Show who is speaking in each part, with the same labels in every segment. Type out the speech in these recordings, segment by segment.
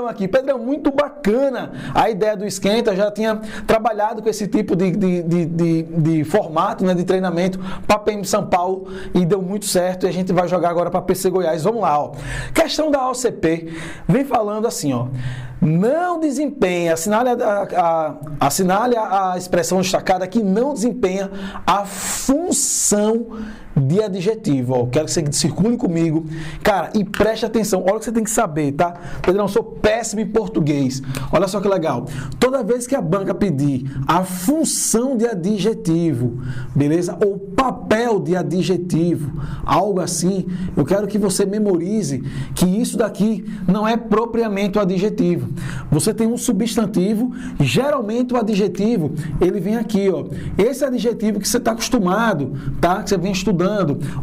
Speaker 1: Aqui, Pedrão, muito bacana a ideia do esquenta, já tinha trabalhado com esse tipo de formato, né, de treinamento para PM São Paulo e deu muito certo e a gente vai jogar agora para PC Goiás. Vamos lá, ó. Questão da OCP, vem falando assim, ó, não desempenha, assinale a expressão destacada que não desempenha a função de adjetivo, ó. Quero que você circule comigo, cara, e preste atenção. Olha o que você tem que saber, tá? Pedrão, eu sou péssimo em português. Olha só que legal. Toda vez que a banca pedir a função de adjetivo, beleza? Ou papel de adjetivo, algo assim, eu quero que você memorize que isso daqui não é propriamente o adjetivo. Você tem um substantivo, geralmente o adjetivo, ele vem aqui, ó. Esse adjetivo que você está acostumado, tá? Que você vem estudando,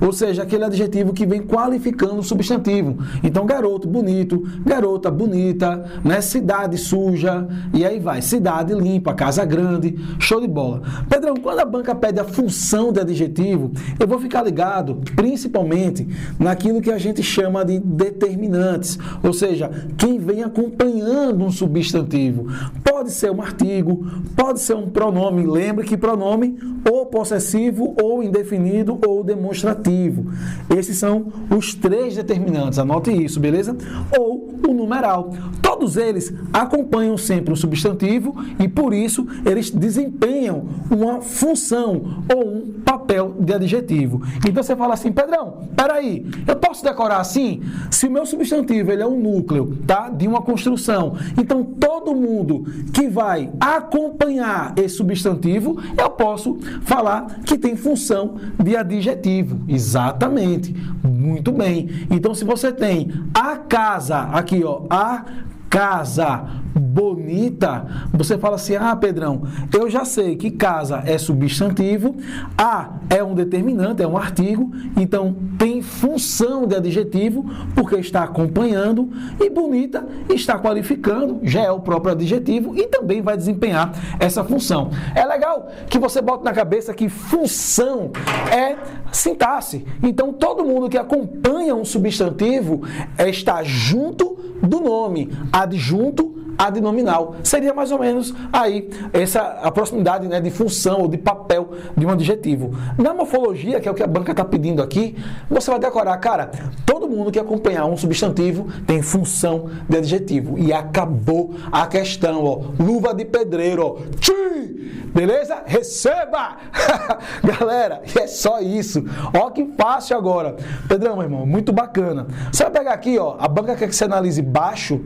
Speaker 1: ou seja, aquele adjetivo que vem qualificando o substantivo. Então, garoto bonito, garota bonita, né? Cidade suja, e aí vai, cidade limpa, casa grande, show de bola. Pedrão, quando a banca pede a função de adjetivo, eu vou ficar ligado, principalmente, naquilo que a gente chama de determinantes, ou seja, quem vem acompanhando um substantivo. Pode ser um artigo, pode ser um pronome, lembre que pronome ou possessivo, ou indefinido, ou demonstrativo. Esses são os três determinantes, anote isso, beleza? Ou o numeral. Todos eles acompanham sempre um substantivo e, por isso, eles desempenham uma função ou um papel de adjetivo. Então, você fala assim, Pedrão, peraí, eu posso decorar assim? Se o meu substantivo ele é um núcleo, tá? De uma construção, então todo mundo que vai acompanhar esse substantivo, eu posso falar que tem função de adjetivo. Exatamente. Muito bem. Então, se você tem a casa, aqui, ó, a casa bonita, você fala assim, ah, Pedrão, eu já sei que casa é substantivo, a é um determinante, é um artigo, então tem função de adjetivo, porque está acompanhando, e bonita está qualificando, já é o próprio adjetivo, e também vai desempenhar essa função. É legal que você bota na cabeça que função é sintaxe, então todo mundo que acompanha um substantivo está junto do nome, adjunto, adnominal. Seria mais ou menos aí a proximidade, né, de função ou de papel de um adjetivo. Na morfologia, que é o que a banca está pedindo aqui, você vai decorar, cara, todo mundo que acompanhar um substantivo tem função de adjetivo. E acabou a questão, ó. Luva de pedreiro, ó. Tchim! Beleza? Receba! Galera, é só isso. Ó que fácil agora. Pedrão, meu irmão, muito bacana. Você vai pegar aqui, ó, a banca quer que você analise baixo,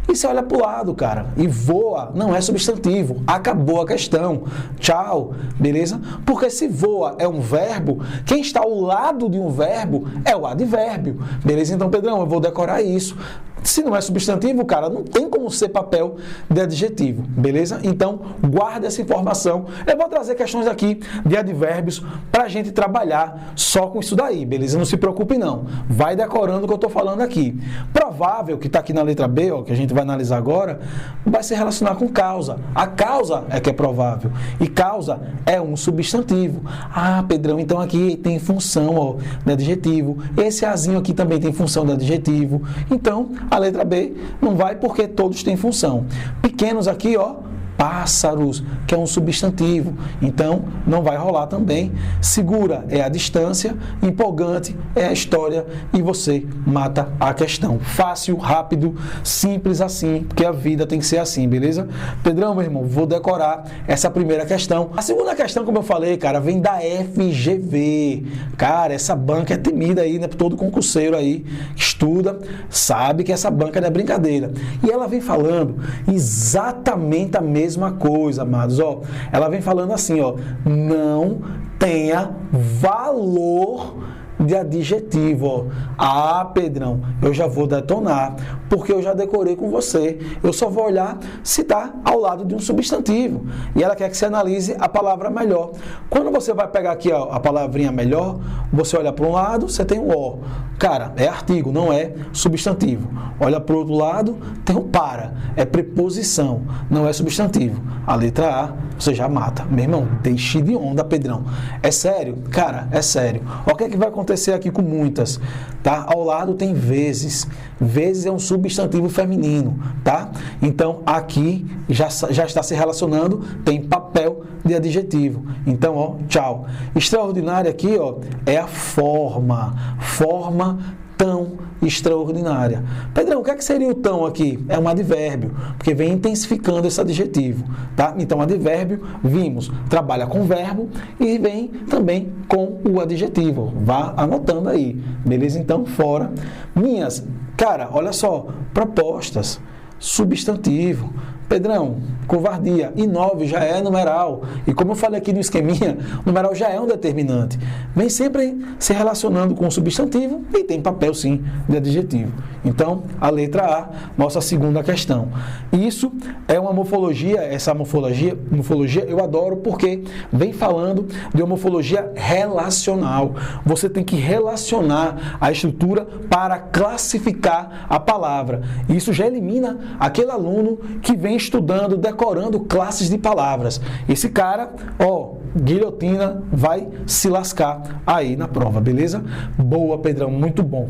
Speaker 1: e você olha para o lado, cara, e voa, não é substantivo, acabou a questão, tchau, beleza? Porque se voa é um verbo, quem está ao lado de um verbo é o advérbio, beleza? Então, Pedrão, eu vou decorar isso. Se não é substantivo, cara, não tem como ser papel de adjetivo, beleza? Então, guarda essa informação. Eu vou trazer questões aqui de advérbios para a gente trabalhar só com isso daí, beleza? Não se preocupe não. Vai decorando o que eu estou falando aqui. Provável, que está aqui na letra B, ó, que a gente vai analisar agora, vai se relacionar com causa. A causa é que é provável. E causa é um substantivo. Ah, Pedrão, então aqui tem função, ó, de adjetivo. Esse azinho aqui também tem função de adjetivo. Então, a letra B não vai porque todos têm função. Pequenos aqui, ó, pássaros, que é um substantivo. Então, não vai rolar também. Segura é a distância, empolgante é a história e você mata a questão. Fácil, rápido, simples assim, porque a vida tem que ser assim, beleza? Pedrão, meu irmão, vou decorar essa primeira questão. A segunda questão, como eu falei, cara, vem da FGV. Cara, essa banca é temida aí, né? Todo concurseiro aí que estuda, sabe que essa banca não é brincadeira. E ela vem falando exatamente a mesma coisa, amados, ó. Ela vem falando assim, ó, não tenha valor de adjetivo, ó. Ah, Pedrão, eu já vou detonar, porque eu já decorei com você. Eu só vou olhar se está ao lado de um substantivo. E ela quer que você analise a palavra melhor. Quando você vai pegar aqui, ó, a palavrinha melhor, você olha para um lado, você tem um O. Cara, é artigo, não é substantivo. Olha para o outro lado, tem um para. É preposição, não é substantivo. A letra A, você já mata. Meu irmão, deixe de onda, Pedrão. É sério? Cara, é sério. O que é que vai acontecer? acontecer aqui com muitas, tá? Ao lado tem vezes. Vezes é um substantivo feminino, tá? Então, aqui já está se relacionando, tem papel de adjetivo. Então, ó, tchau. Extraordinária aqui, ó, é a forma. Forma tão extraordinária. Pedrão, o que seria o tão aqui? É um advérbio, porque vem intensificando esse adjetivo, tá? Então, advérbio, vimos, trabalha com verbo e vem também com o adjetivo. Vá anotando aí, beleza? Então, fora. Minhas, cara, olha só, propostas, substantivo. Pedrão, covardia, e 9 já é numeral. E como eu falei aqui no esqueminha, numeral já é um determinante. Vem sempre se relacionando com o substantivo e tem papel, sim, de adjetivo. Então, a letra A, nossa segunda questão. Isso é uma morfologia, essa morfologia eu adoro porque vem falando de uma morfologia relacional. Você tem que relacionar a estrutura para classificar a palavra. Isso já elimina aquele aluno que vem estudando, decorando classes de palavras. Esse cara, ó, guilhotina, vai se lascar aí na prova, beleza? Boa, Pedrão, muito bom.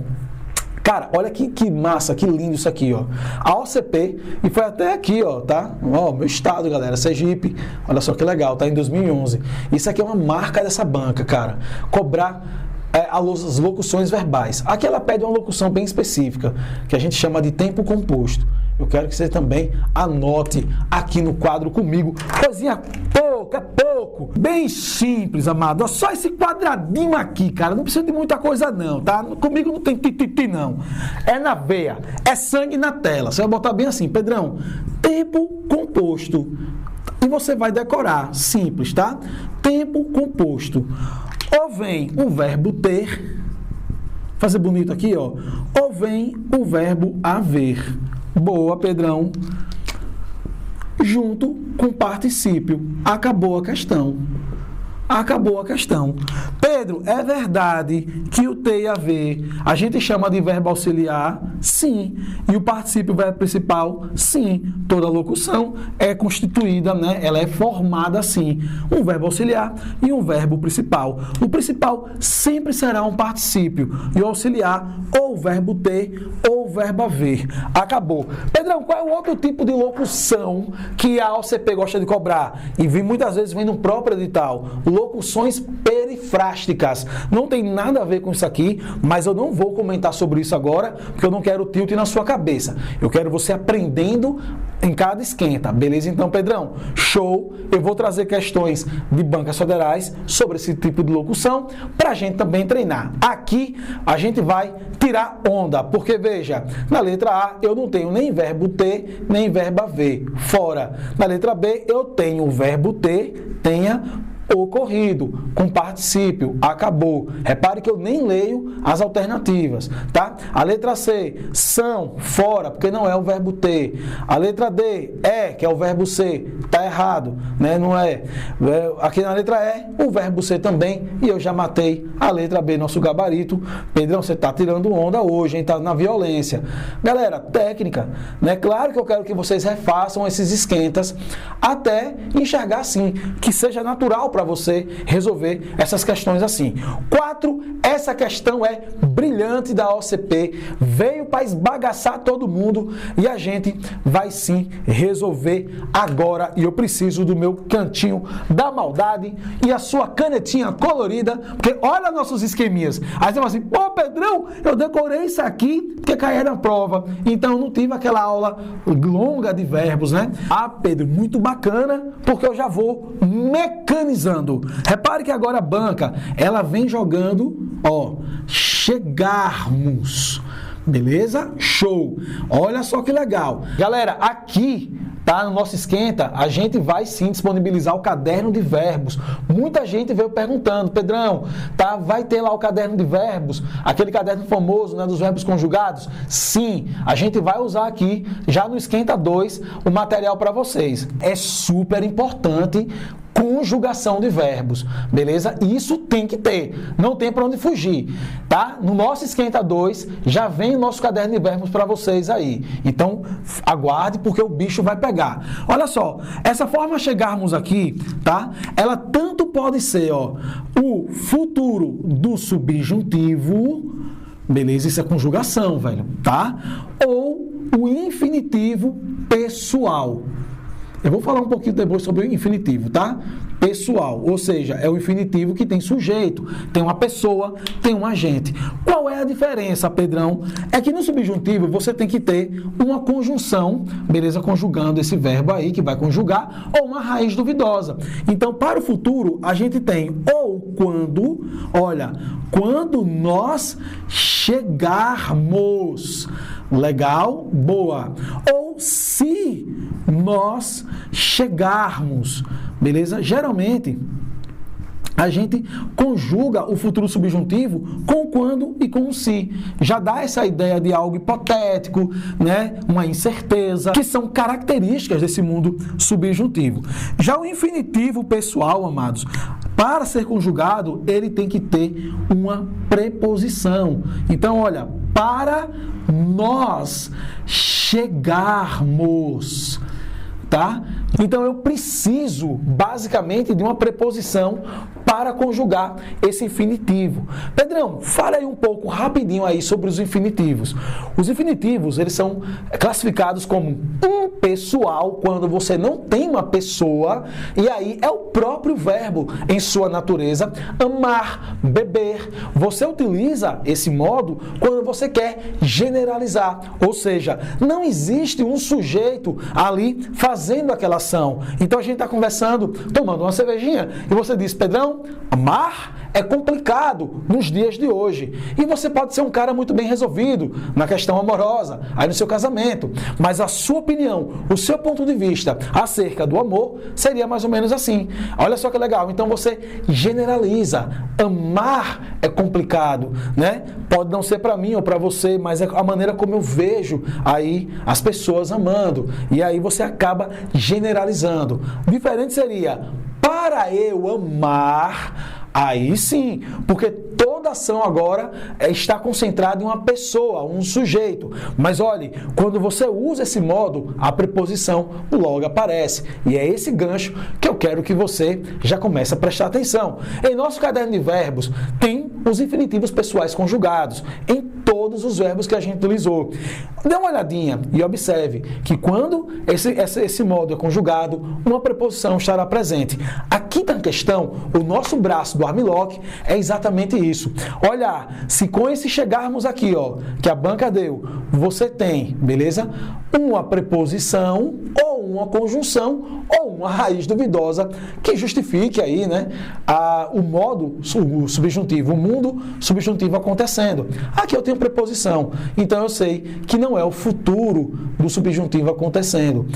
Speaker 1: Cara, olha que massa, que lindo isso aqui, ó. A OCP, e foi até aqui, ó, tá? Ó, meu estado, galera, Sergipe. Olha só que legal, tá? Em 2011. Isso aqui é uma marca dessa banca, cara. Cobrar as locuções verbais. Aqui ela pede uma locução bem específica, que a gente chama de tempo composto. Eu quero que você também anote aqui no quadro comigo. Coisinha pouco, bem simples, amado. Só esse quadradinho aqui, cara. Não precisa de muita coisa não, tá? Comigo não tem tititi não. É na veia, é sangue na tela. Você vai botar bem assim, Pedrão, tempo composto. E você vai decorar, simples, tá? Tempo composto. Ou vem o verbo ter, fazer bonito aqui, ó. Ou vem o verbo haver. Boa, Pedrão. Junto com particípio. Acabou a questão. Acabou a questão. Pedro, é verdade que o ter e haver a gente chama de verbo auxiliar? Sim. E o particípio, verbo principal? Sim. Toda locução é constituída, né? Ela é formada assim. Um verbo auxiliar e um verbo principal. O principal sempre será um particípio. E o auxiliar, ou o verbo ter, ou o verbo haver. Acabou. Pedrão, qual é o outro tipo de locução que a OCP gosta de cobrar? E muitas vezes vem no próprio edital. Locuções perifrásticas. Não tem nada a ver com isso aqui, mas eu não vou comentar sobre isso agora, porque eu não quero tilt na sua cabeça. Eu quero você aprendendo em cada esquenta. Beleza? Então, Pedrão, show. Eu vou trazer questões de bancas federais sobre esse tipo de locução para a gente também treinar. Aqui a gente vai tirar onda, porque veja, na letra A eu não tenho nem verbo ter, nem verbo haver. Fora. Na letra B eu tenho o verbo ter, tenha ocorrido, com particípio, acabou. Repare que eu nem leio as alternativas, tá? A letra C, são, fora, porque não é o verbo ter. A letra D, que é o verbo ser, tá errado, né? Não é. Aqui na letra E, o verbo ser também, e eu já matei a letra B, nosso gabarito. Pedrão, você tá tirando onda hoje, hein? Tá na violência. Galera, técnica, né? Claro que eu quero que vocês refaçam esses esquentas até enxergar assim, que seja natural para você resolver essas questões assim. 4, essa questão é brilhante da OCP, veio para esbagaçar todo mundo e a gente vai sim resolver agora. E eu preciso do meu cantinho da maldade e a sua canetinha colorida, porque olha nossos esqueminhas. Aí você fala assim, pô, Pedrão, eu decorei isso aqui porque caiu na prova, então eu não tive aquela aula longa de verbos, né? Ah, Pedro, muito bacana, porque eu já vou mecanizando. Repare que agora a banca, ela vem jogando, ó, chegarmos. Beleza? Show! Olha só que legal. Galera, aqui, tá, no nosso esquenta, a gente vai sim disponibilizar o caderno de verbos. Muita gente veio perguntando, Pedrão, tá, vai ter lá o caderno de verbos, aquele caderno famoso, né, dos verbos conjugados? Sim, a gente vai usar aqui, já no Esquenta 2, o material para vocês. É super importante conjugação de verbos, beleza? Isso tem que ter, não tem para onde fugir, tá? No nosso Esquenta 2 já vem o nosso caderno de verbos para vocês aí. Então, aguarde porque o bicho vai pegar. Olha só, essa forma chegarmos aqui, tá? Ela tanto pode ser, ó, o futuro do subjuntivo, beleza? Isso é conjugação, velho, tá? Ou o infinitivo pessoal. Eu vou falar um pouquinho depois sobre o infinitivo, tá? Pessoal, ou seja, é o infinitivo que tem sujeito, tem uma pessoa, tem um agente. Qual é a diferença, Pedrão? É que no subjuntivo você tem que ter uma conjunção, beleza? Conjugando esse verbo aí, que vai conjugar, ou uma raiz duvidosa. Então, para o futuro, a gente tem ou quando, olha, quando nós chegarmos. Legal? Boa. Ou se nós chegarmos, beleza? Geralmente, a gente conjuga o futuro subjuntivo com o quando e com o se. Já dá essa ideia de algo hipotético, né? Uma incerteza, que são características desse mundo subjuntivo. Já o infinitivo pessoal, amados, para ser conjugado, ele tem que ter uma preposição. Então, olha, para nós chegarmos, tá? Então eu preciso basicamente de uma preposição para conjugar esse infinitivo. Pedrão, fala aí um pouco rapidinho aí sobre os infinitivos. Os infinitivos, eles são classificados como impessoal quando você não tem uma pessoa, e aí é o próprio verbo em sua natureza, amar, beber. Você utiliza esse modo quando você quer generalizar, ou seja, não existe um sujeito ali fazendo aquela ação. Então a gente está conversando, tomando uma cervejinha, e você diz, Pedrão, amar é complicado nos dias de hoje. E você pode ser um cara muito bem resolvido na questão amorosa, aí no seu casamento. Mas a sua opinião, o seu ponto de vista acerca do amor seria mais ou menos assim. Olha só que legal. Então você generaliza. Amar é complicado, né? Pode não ser para mim ou para você, mas é a maneira como eu vejo aí as pessoas amando. E aí você acaba generalizando. Diferente seria, para eu amar, aí sim, porque toda ação agora está concentrada em uma pessoa, um sujeito. Mas olhe, quando você usa esse modo, a preposição logo aparece. E é esse gancho que eu quero que você já comece a prestar atenção. Em nosso caderno de verbos, tem os infinitivos pessoais conjugados, em todos os verbos que a gente utilizou. Dê uma olhadinha e observe que quando esse modo é conjugado, uma preposição estará presente. Aqui na questão, o nosso braço do Armlock é exatamente isso. Olha, se com esse chegarmos aqui, ó, que a banca deu, você tem, beleza? Uma preposição ou uma conjunção ou uma raiz duvidosa que justifique aí, né, o modo o subjuntivo, o mundo subjuntivo acontecendo. Aqui eu tenho preposição, então eu sei que não é o futuro do subjuntivo acontecendo.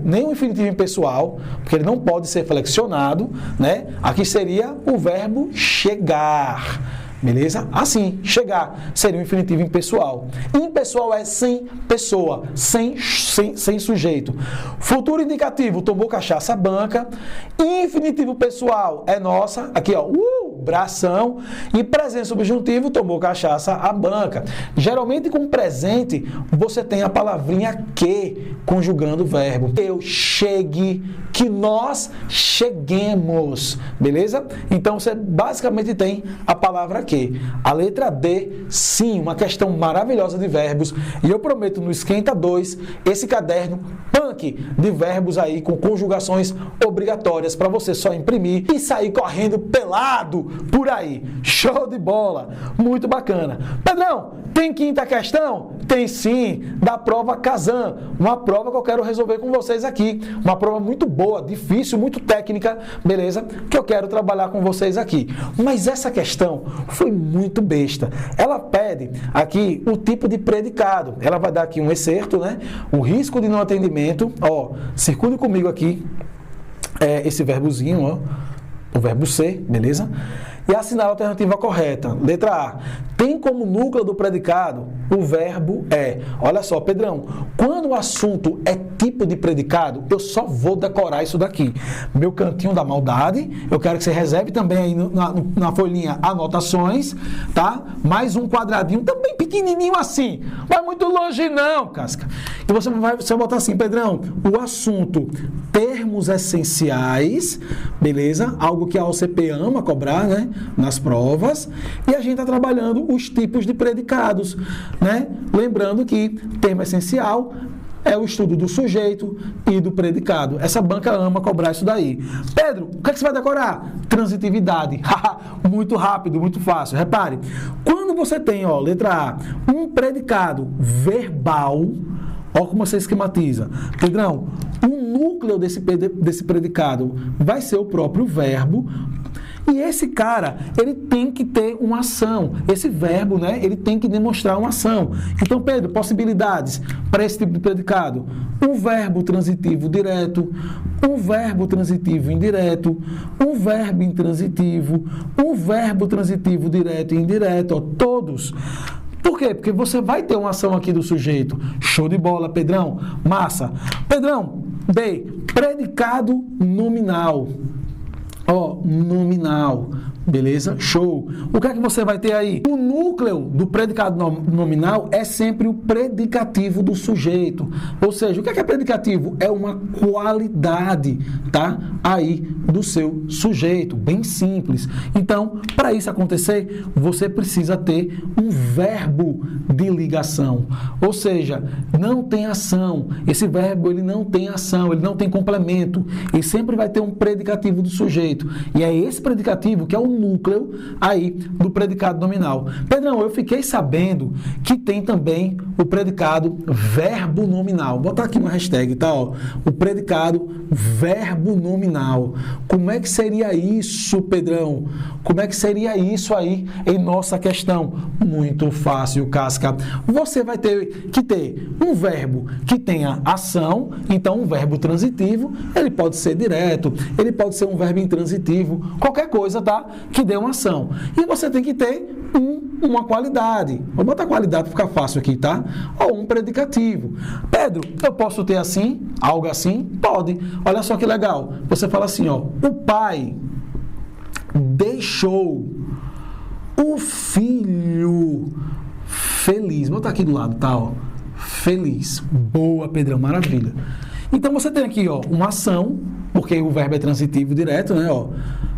Speaker 1: Nem o infinitivo impessoal, porque ele não pode ser flexionado, né? Aqui seria o verbo chegar. Beleza? Assim, chegar seria o infinitivo impessoal. Impessoal é sem pessoa, sem sujeito. Futuro indicativo, tomou cachaça a banca. Infinitivo pessoal é nossa, aqui ó, bração. E presente subjuntivo, tomou cachaça a banca. Geralmente com presente, você tem a palavrinha que conjugando o verbo. Eu chegue, que nós cheguemos. Beleza? Então você basicamente tem a palavra que. A letra D, sim, uma questão maravilhosa de verbos. E eu prometo no Esquenta 2, esse caderno punk de verbos aí com conjugações obrigatórias para você só imprimir e sair correndo pelado por aí. Show de bola! Muito bacana. Pedrão, tem quinta questão? Tem sim, da prova Kazan. Uma prova que eu quero resolver com vocês aqui. Uma prova muito boa, difícil, muito técnica, beleza? Que eu quero trabalhar com vocês aqui. Mas essa questão foi muito besta. Ela pede aqui o tipo de predicado. Ela vai dar aqui um excerto, né? O risco de não atendimento. Ó, circule comigo aqui esse verbozinho, ó. O verbo ser, beleza? E assinale a alternativa correta. Letra A. Tem como núcleo do predicado o verbo é. Olha só, Pedrão, quando o assunto é tipo de predicado, eu só vou decorar isso daqui. Meu cantinho da maldade, eu quero que você reserve também aí na folhinha anotações, tá? Mais um quadradinho, também pequenininho assim. Vai muito longe não, casca. E você vai botar assim, Pedrão, o assunto termo termos essenciais, beleza? Algo que a OCP ama cobrar, né? Nas provas. E a gente está trabalhando os tipos de predicados, né? Lembrando que termo essencial é o estudo do sujeito e do predicado. Essa banca ama cobrar isso daí. Pedro, o que é que você vai decorar? Transitividade. Muito rápido, muito fácil. Repare, quando você tem, ó, letra A, um predicado verbal, ó como você esquematiza. Pedrão, o núcleo desse predicado vai ser o próprio verbo. E esse cara, ele tem que ter uma ação. Esse verbo, né, ele tem que demonstrar uma ação. Então, Pedro, possibilidades para esse tipo de predicado. Um verbo transitivo direto, um verbo transitivo indireto, um verbo intransitivo, um verbo transitivo direto e indireto, ó, todos. Por quê? Porque você vai ter uma ação aqui do sujeito. Show de bola, Pedrão. Massa. Pedrão, B, predicado nominal. Ó, nominal, beleza? Show. O que é que você vai ter aí? O núcleo do predicado nominal é sempre o predicativo do sujeito. Ou seja, o que é predicativo? É uma qualidade, tá? Aí do seu sujeito, bem simples. Então, para isso acontecer, você precisa ter um verbo de ligação. Ou seja, não tem ação. Esse verbo, ele não tem ação, ele não tem complemento. Ele sempre vai ter um predicativo do sujeito. E é esse predicativo que é o núcleo aí do predicado nominal. Pedrão, eu fiquei sabendo que tem também o predicado verbo nominal. Vou botar aqui uma hashtag, tá? Ó, o predicado verbo nominal. Como é que seria isso, Pedrão? Como é que seria isso aí em nossa questão? Muito fácil, Casca. Você vai ter que ter um verbo que tenha ação, então um verbo transitivo, ele pode ser direto, ele pode ser um verbo intransitivo, qualquer coisa, tá? Que dê uma ação. E você tem que ter uma qualidade. Vou botar qualidade para ficar fácil aqui, tá? Ou um predicativo. Pedro, eu posso ter assim? Algo assim? Pode. Olha só que legal. Você fala assim, ó. O pai deixou o filho feliz. Vou botar aqui do lado, tá? Ó. Feliz. Boa, Pedrão. Maravilha. Então, você tem aqui, ó, uma ação, porque o verbo é transitivo direto, né, ó.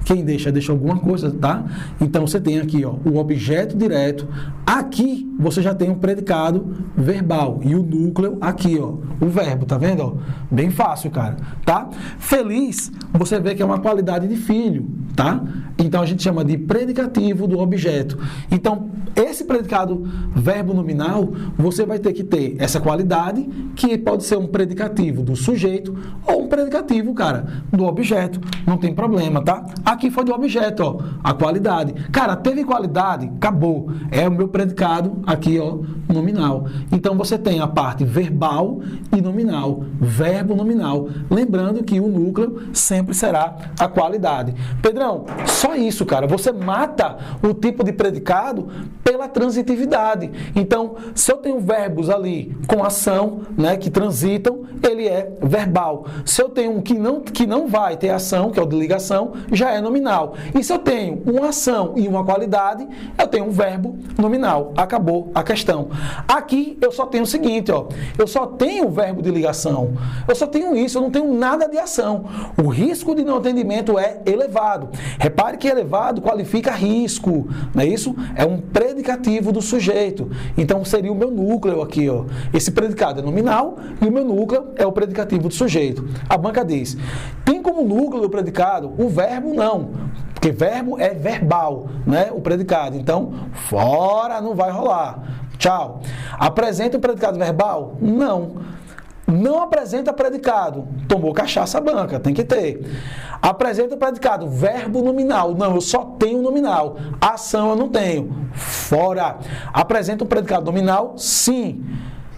Speaker 1: Quem deixa alguma coisa, tá? Então, você tem aqui, ó, o objeto direto. Aqui, você já tem um predicado verbal. E o núcleo aqui, ó, o verbo, tá vendo, ó? Bem fácil, cara, tá? Feliz, você vê que é uma qualidade de filho, tá? Então, a gente chama de predicativo do objeto. Então, esse predicado verbo nominal, você vai ter que ter essa qualidade, que pode ser um predicativo do sujeito ou um predicativo, cara, do objeto. Não tem problema, tá? Aqui foi do objeto, ó, a qualidade. Cara, teve qualidade, acabou. É o meu predicado aqui, ó, nominal. Então, você tem a parte verbal e nominal, verbo nominal. Lembrando que o núcleo sempre será a qualidade. Pedrão, só isso, cara. Você mata o tipo de predicado pela transitividade. Então, se eu tenho verbos ali com ação, né, que transitam, ele é verbal. Se eu tenho um que não vai ter ação, que é o de ligação, já é nominal. E se eu tenho uma ação e uma qualidade, eu tenho um verbo nominal. Acabou a questão. Aqui eu só tenho o seguinte, ó. Eu só tenho o verbo de ligação. Eu só tenho isso, eu não tenho nada de ação. O risco de não atendimento é elevado. Repare que elevado qualifica risco, não é isso? É um predicativo do sujeito. Então seria o meu núcleo aqui, ó. Esse predicado é nominal e o meu núcleo é o predicativo do sujeito. A banca diz: tem como núcleo do predicado o verbo? Não, porque verbo é verbal, né? O predicado. Então, fora, não vai rolar. Tchau. Apresenta o predicado verbal? Não. Não apresenta predicado. Tomou cachaça, banca, tem que ter. Apresenta predicado, verbo nominal. Não, eu só tenho nominal. Ação eu não tenho. Fora. Apresenta um predicado nominal? Sim.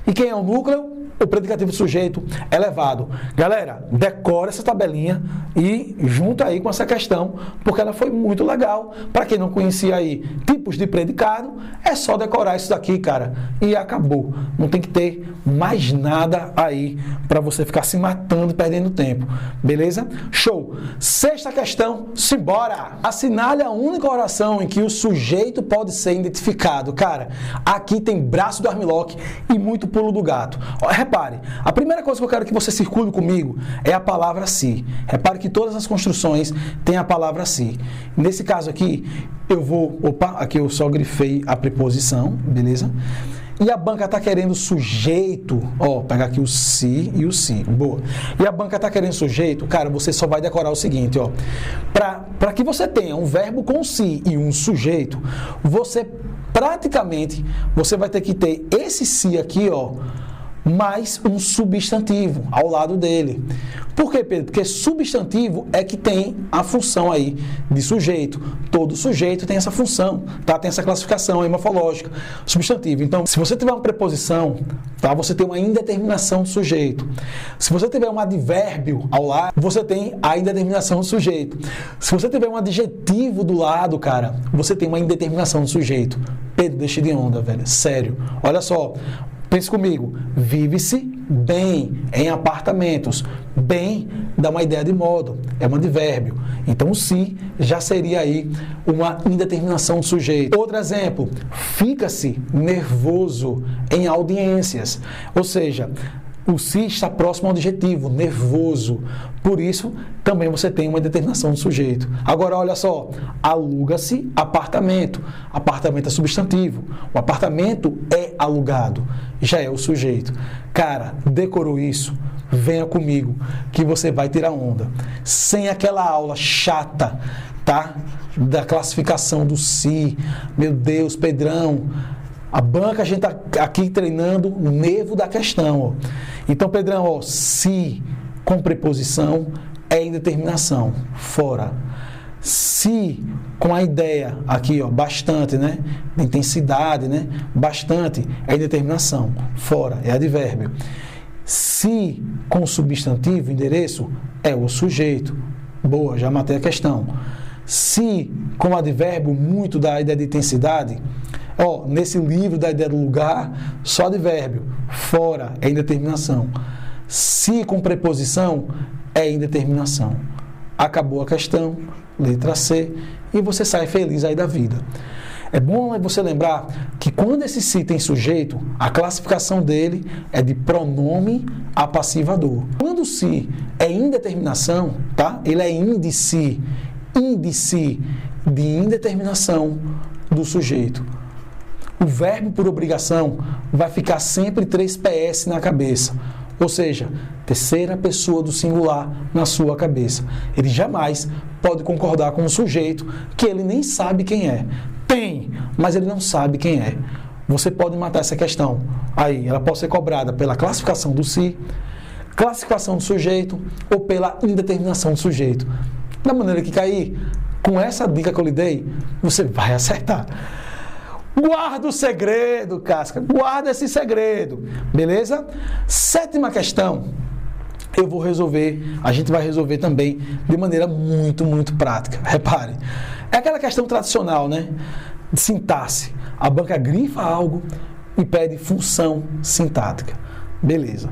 Speaker 1: E quem é o núcleo? O predicativo do sujeito elevado. Galera, decora essa tabelinha e junta aí com essa questão, porque ela foi muito legal. Para quem não conhecia aí tipos de predicado, é só decorar isso daqui, cara, e acabou. Não tem que ter mais nada aí para você ficar se matando e perdendo tempo. Beleza? Show! Sexta questão, simbora! Assinale a única oração em que o sujeito pode ser identificado. Cara, aqui tem braço do armlock e muito pulo do gato. repare, a primeira coisa que eu quero que você circule comigo é a palavra se. Repare que todas as construções têm a palavra se. Nesse caso aqui, eu vou... Opa, aqui eu só grifei a preposição, beleza? E a banca está querendo sujeito, ó, pegar aqui o se e o si, boa. E a banca está querendo sujeito, cara, você só vai decorar o seguinte, ó. Para que você tenha um verbo com si e um sujeito, você praticamente, você vai ter que ter esse si aqui, ó, mais um substantivo ao lado dele. Por quê, Pedro? Porque substantivo é que tem a função aí de sujeito. Todo sujeito tem essa função, tá? Tem essa classificação aí morfológica, substantivo. Então, se você tiver uma preposição, tá? Você tem uma indeterminação do sujeito. Se você tiver um advérbio ao lado, você tem a indeterminação do sujeito. Se você tiver um adjetivo do lado, cara, você tem uma indeterminação do sujeito. Pedro, deixa de onda, velho. Sério. Olha só. Pense comigo, vive-se bem em apartamentos. Bem dá uma ideia de modo, é um advérbio. Então, o se já seria aí uma indeterminação do sujeito. Outro exemplo, fica-se nervoso em audiências. Ou seja, o se está próximo ao adjetivo, nervoso. Por isso, também você tem uma determinação do sujeito. Agora, olha só, aluga-se apartamento. Apartamento é substantivo. O apartamento é alugado. Já é o sujeito. Cara, decorou isso? Venha comigo, que você vai tirar onda. Sem aquela aula chata, tá? Da classificação do se. Meu Deus, Pedrão. A banca, a gente está aqui treinando o nervo da questão. Ó. Então, Pedrão, ó, se com preposição é indeterminação, fora. Se com a ideia aqui, ó, bastante, né? De intensidade, né? Bastante é indeterminação, fora, é advérbio. Se com substantivo, endereço, é o sujeito. Boa, já matei a questão. Se com advérbio, muito da ideia de intensidade, ó, nesse livro da ideia do lugar, só advérbio, fora é indeterminação. Se com preposição é indeterminação. Acabou a questão, letra C, e você sai feliz aí da vida. É bom você lembrar que quando esse se tem sujeito, a classificação dele é de pronome apassivador. Quando o se é indeterminação, tá? Ele é índice de indeterminação do sujeito. O verbo por obrigação vai ficar sempre 3PS na cabeça. Ou seja, terceira pessoa do singular na sua cabeça. Ele jamais pode concordar com um sujeito que ele nem sabe quem é. Tem, mas ele não sabe quem é. Você pode matar essa questão. Aí, ela pode ser cobrada pela classificação do se, classificação do sujeito ou pela indeterminação do sujeito. Da maneira que cair, com essa dica que eu lhe dei, você vai acertar. Guarda o segredo, Casca. Guarda esse segredo. Beleza? Sétima questão. Eu vou resolver, a gente vai resolver também de maneira muito, muito prática. Repare. É aquela questão tradicional, né? De sintaxe. A banca grifa algo e pede função sintática. Beleza.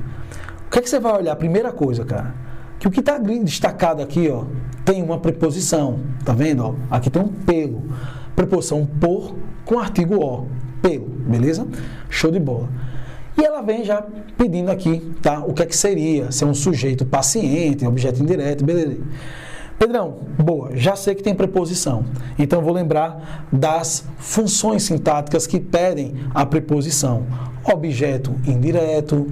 Speaker 1: O que é que você vai olhar? Primeira coisa, cara. Que o que está destacado aqui, ó, tem uma preposição. Tá vendo? Ó? Aqui tem um pelo. Preposição por com artigo o, pelo, beleza? Show de bola. E ela vem já pedindo aqui, tá? O que é que seria? Se é um sujeito paciente, objeto indireto, beleza? Pedrão, boa, já sei que tem preposição. Então, eu vou lembrar das funções sintáticas que pedem a preposição. Objeto indireto,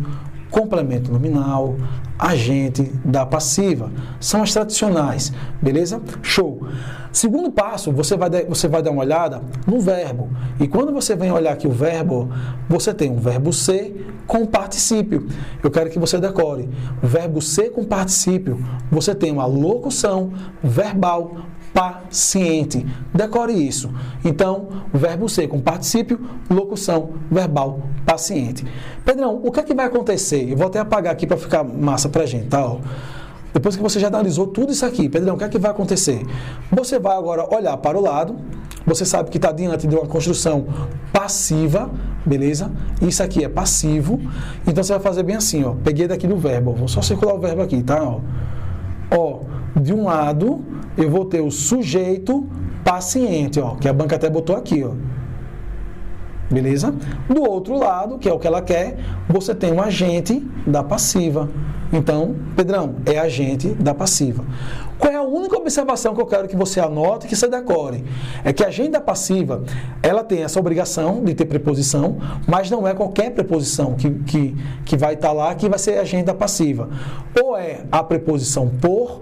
Speaker 1: complemento nominal, agente da passiva. São as tradicionais, beleza? Show! Segundo passo, você vai dar uma olhada no verbo. E quando você vem olhar aqui o verbo, você tem um verbo ser com particípio. Eu quero que você decore. O verbo ser com particípio, você tem uma locução verbal paciente. Decore isso. Então, o verbo ser com particípio, locução verbal paciente. Pedrão, o que é que vai acontecer? Eu vou até apagar aqui para ficar massa pra gente, tá? Ó. Depois que você já analisou tudo isso aqui, Pedrão, o que é que vai acontecer? Você vai agora olhar para o lado, você sabe que está diante de uma construção passiva, beleza? Isso aqui é passivo, então você vai fazer bem assim, ó. Peguei daqui do verbo, ó. Vou só circular o verbo aqui, tá? Ó, de um lado, eu vou ter o sujeito paciente, ó, que a banca até botou aqui, ó. beleza? Do outro lado, que é o que ela quer, você tem um agente da passiva. Então, Pedrão, é agente da passiva. Qual é a única observação que eu quero que você anote e que você decore? É que a agente da passiva, ela tem essa obrigação de ter preposição, mas não é qualquer preposição que vai estar lá que vai ser agente da passiva. Ou é a preposição por,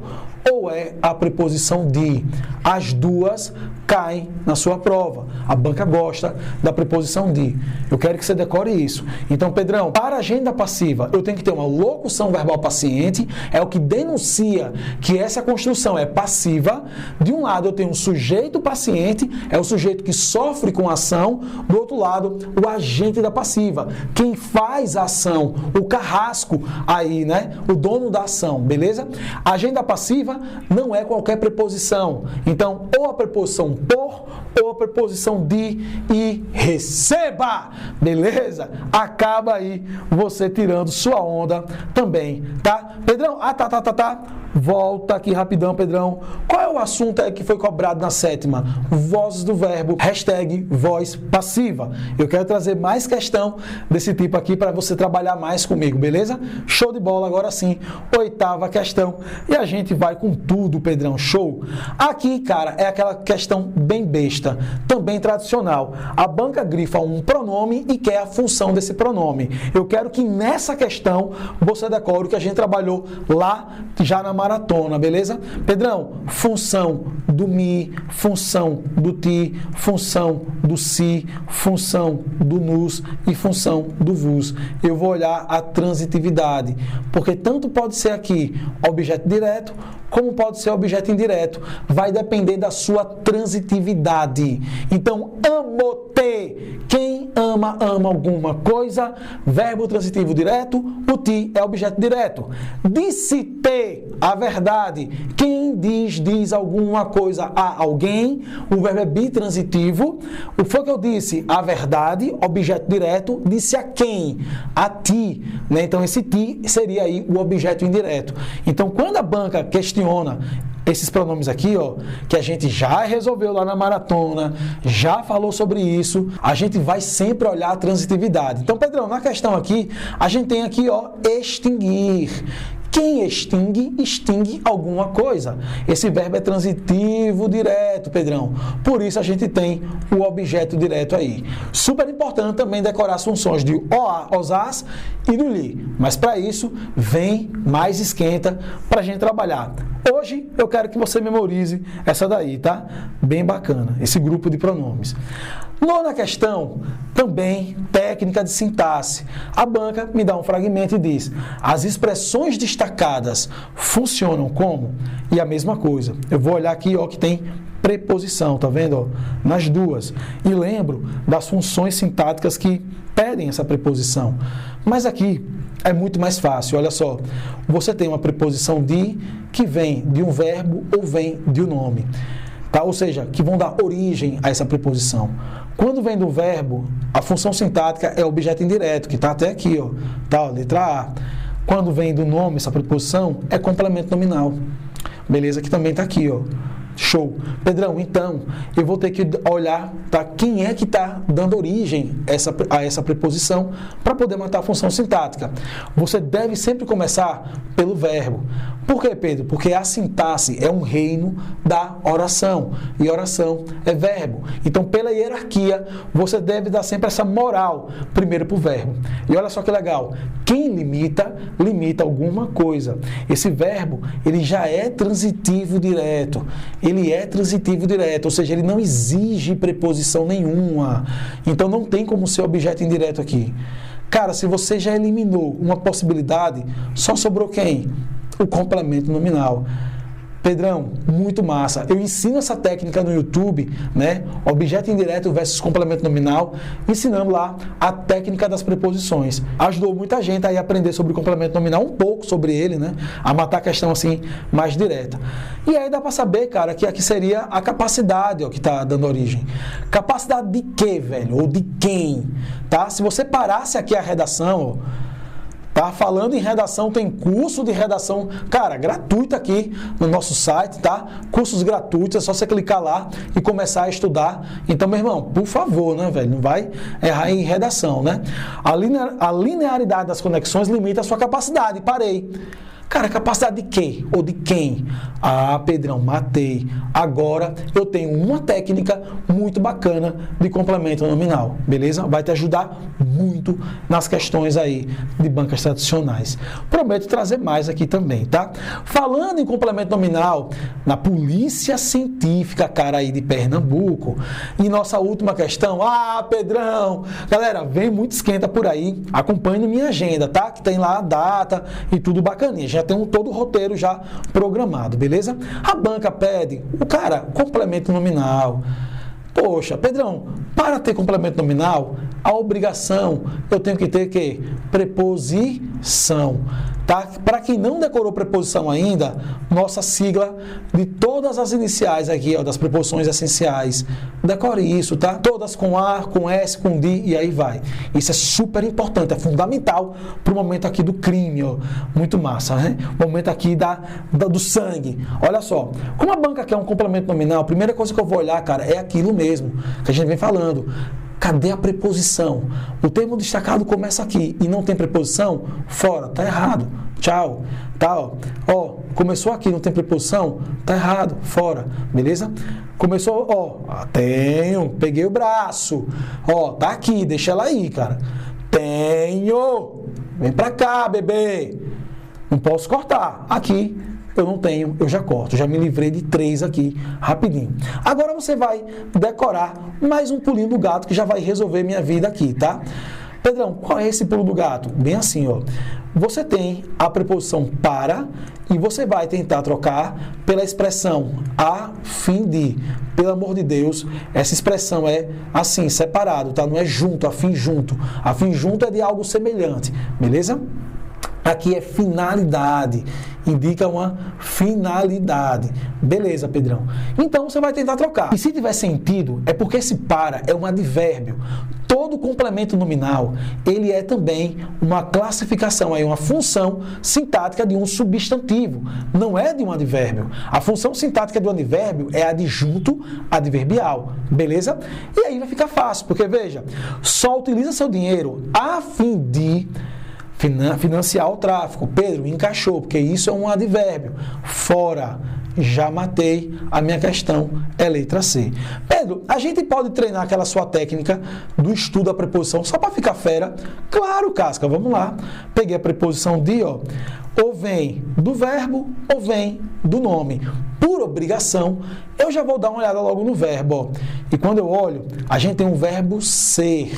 Speaker 1: ou é a preposição de. As duas caem na sua prova. A banca gosta da preposição de. Eu quero que você decore isso. Então, Pedrão, para a agenda passiva, eu tenho que ter uma locução verbal paciente, é o que denuncia que essa construção é passiva. De um lado, eu tenho um sujeito paciente, é o sujeito que sofre com a ação. Do outro lado, o agente da passiva, quem faz a ação, o carrasco aí, né? O dono da ação, beleza? A agenda passiva não é qualquer preposição. Então, ou a preposição por, ou a preposição de e receba. Beleza? Acaba aí você tirando sua onda também, tá? Pedrão, tá. Volta aqui rapidão, Pedrão. Qual é o assunto aí que foi cobrado na 7ª? Vozes do verbo, hashtag voz passiva. Eu quero trazer mais questão desse tipo aqui para você trabalhar mais comigo, beleza? Show de bola, agora sim. 8ª questão. E a gente vai com tudo, Pedrão. Show. Aqui, cara, é aquela questão bem besta, também tradicional. A banca grifa um pronome e quer a função desse pronome. Eu quero que nessa questão você decore o que a gente trabalhou lá já na maratona, beleza? Pedrão, função do me, função do ti, função do si, função do nos e função do vos. Eu vou olhar a transitividade, porque tanto pode ser aqui objeto direto, como pode ser objeto indireto. Vai depender da sua transitividade. Então, amo-te. Quem ama, ama alguma coisa. Verbo transitivo direto. O ti é objeto direto. Disse-te a verdade. Quem diz, diz alguma coisa a alguém. O verbo é bitransitivo. O foi que eu disse? A verdade, objeto direto. Disse a quem? A ti. Né? Então, esse ti seria aí o objeto indireto. Então, quando a banca questiona esses pronomes aqui, ó, que a gente já resolveu lá na maratona, já falou sobre isso, a gente vai sempre olhar a transitividade. Então, Pedrão, na questão aqui, a gente tem aqui, ó, extinguir. Quem extingue, extingue alguma coisa. Esse verbo é transitivo direto, Pedrão. Por isso a gente tem o objeto direto aí. Super importante também decorar as funções de OA, OSAS e do LI. Mas para isso, vem mais esquenta para a gente trabalhar. Hoje eu quero que você memorize essa daí, tá? Bem bacana, esse grupo de pronomes. Nona questão, também técnica de sintaxe. A banca me dá um fragmento e diz: as expressões destacadas funcionam como? E a mesma coisa. Eu vou olhar aqui, ó, que tem preposição, tá vendo? Ó, nas duas. E lembro das funções sintáticas que pedem essa preposição. Mas aqui é muito mais fácil, olha só. Você tem uma preposição de que vem de um verbo ou vem de um nome. Tá? Ou seja, que vão dar origem a essa preposição. Quando vem do verbo, a função sintática é objeto indireto, que está até aqui, ó, tá, letra A. Quando vem do nome, essa preposição, é complemento nominal. Beleza? Que também está aqui, ó. Show. Pedrão, então, eu vou ter que olhar para quem é que está dando origem a essa preposição para poder montar a função sintática. Você deve sempre começar pelo verbo. Por quê, Pedro? Porque a sintaxe é um reino da oração. E oração é verbo. Então, pela hierarquia, você deve dar sempre essa moral primeiro para o verbo. E olha só que legal. Quem limita, limita alguma coisa. Esse verbo, ele já é transitivo direto. Ele é transitivo direto, ou seja, ele não exige preposição nenhuma. Então não tem como ser objeto indireto aqui. Cara, se você já eliminou uma possibilidade, só sobrou quem? O complemento nominal. Pedrão, muito massa. Eu ensino essa técnica no YouTube, né? Objeto indireto versus complemento nominal. Ensinamos lá a técnica das preposições. Ajudou muita gente aí a aprender sobre o complemento nominal, um pouco sobre ele, né? A matar a questão assim mais direta. E aí dá para saber, cara, que aqui seria a capacidade, ó, que está dando origem. Capacidade de quê, velho? Ou de quem? Tá? Se você parasse aqui a redação, ó, Tá? Falando em redação, tem curso de redação, cara, gratuito aqui no nosso site, tá? Cursos gratuitos, é só você clicar lá e começar a estudar. Então, meu irmão, por favor, né, velho? Não vai errar em redação, né? A linearidade das conexões limita a sua capacidade. Parei. Cara, capacidade de quê? Ou de quem? Ah, Pedrão, matei. Agora eu tenho uma técnica muito bacana de complemento nominal, beleza? Vai te ajudar muito nas questões aí de bancas tradicionais. Prometo trazer mais aqui também, tá? Falando em complemento nominal, na Polícia Científica, cara, aí de Pernambuco, e nossa última questão, Pedrão, galera, vem muito esquenta por aí, acompanhe minha agenda, tá? Que tem lá a data e tudo bacaninha, já tem todo o roteiro já programado, beleza? A banca pede, complemento nominal. Poxa, Pedrão, para ter complemento nominal, a obrigação, eu tenho que ter que preposição, tá? Para quem não decorou preposição ainda, nossa sigla de todas as iniciais aqui, ó, das preposições essenciais, decore isso, tá? Todas com A, com S, com D e aí vai. Isso é super importante, é fundamental para o momento aqui do crime, ó. Muito massa, né? O momento aqui do sangue. Olha só, como a banca quer um complemento nominal, a primeira coisa que eu vou olhar, cara, é aquilo mesmo que a gente vem falando. Cadê a preposição? O termo destacado começa aqui e não tem preposição? Fora, tá errado. Tchau. Tá, ó, começou aqui, não tem preposição? Tá errado. Fora. Beleza? Começou, ó, tenho, peguei o braço. Ó, tá aqui, deixa ela aí, cara. Tenho. Vem pra cá, bebê. Não posso cortar. Aqui. Eu não tenho, eu já corto, já me livrei de 3 aqui, rapidinho. Agora você vai decorar mais um pulinho do gato que já vai resolver minha vida aqui, tá? Pedrão, qual é esse pulo do gato? Bem assim, ó. Você tem a preposição para e você vai tentar trocar pela expressão a fim de. Pelo amor de Deus, essa expressão é assim, separado, tá? Não é junto, a fim junto. A fim junto é de algo semelhante, beleza? Aqui é finalidade, indica uma finalidade. Beleza, Pedrão. Então, você vai tentar trocar. E se tiver sentido, é porque esse para é um advérbio. Todo complemento nominal, ele é também uma classificação, aí, uma função sintática de um substantivo, não é de um advérbio. A função sintática do advérbio é adjunto adverbial, beleza? E aí vai ficar fácil, porque veja, só utiliza seu dinheiro a fim de financiar o tráfico. Pedro, encaixou, porque isso é um advérbio. Fora, já matei, a minha questão é letra C. Pedro, a gente pode treinar aquela sua técnica do estudo da preposição só para ficar fera? Claro, Casca, vamos lá. Peguei a preposição de, ó, ou vem do verbo ou vem do nome. Por obrigação, eu já vou dar uma olhada logo no verbo, ó. E quando eu olho, a gente tem um verbo ser,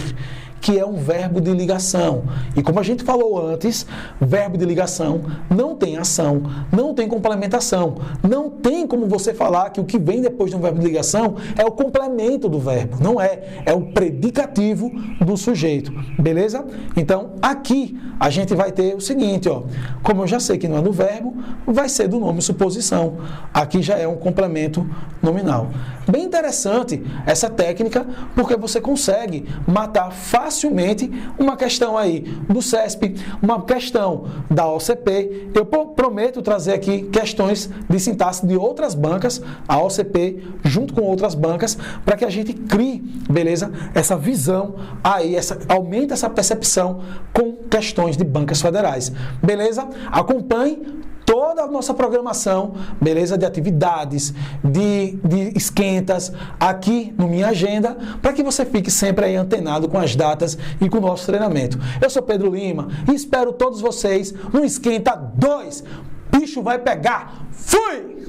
Speaker 1: que é um verbo de ligação. E como a gente falou antes, verbo de ligação não tem ação, não tem complementação. Não tem como você falar que o que vem depois de um verbo de ligação é o complemento do verbo. Não é. É o predicativo do sujeito. Beleza? Então, aqui a gente vai ter o seguinte, ó. Como eu já sei que não é do verbo, vai ser do nome suposição. Aqui já é um complemento nominal. Bem interessante essa técnica, porque você consegue matar facilmente uma questão aí do CESP, uma questão da OCP. Eu prometo trazer aqui questões de sintaxe de outras bancas, a OCP, junto com outras bancas, para que a gente crie, beleza, essa visão aí, aumenta essa percepção com questões de bancas federais. Beleza? Acompanhe toda a nossa programação, beleza, de atividades, de esquentas, aqui no Minha Agenda, para que você fique sempre aí antenado com as datas e com o nosso treinamento. Eu sou Pedro Lima e espero todos vocês no Esquenta 2. Bicho vai pegar. Fui!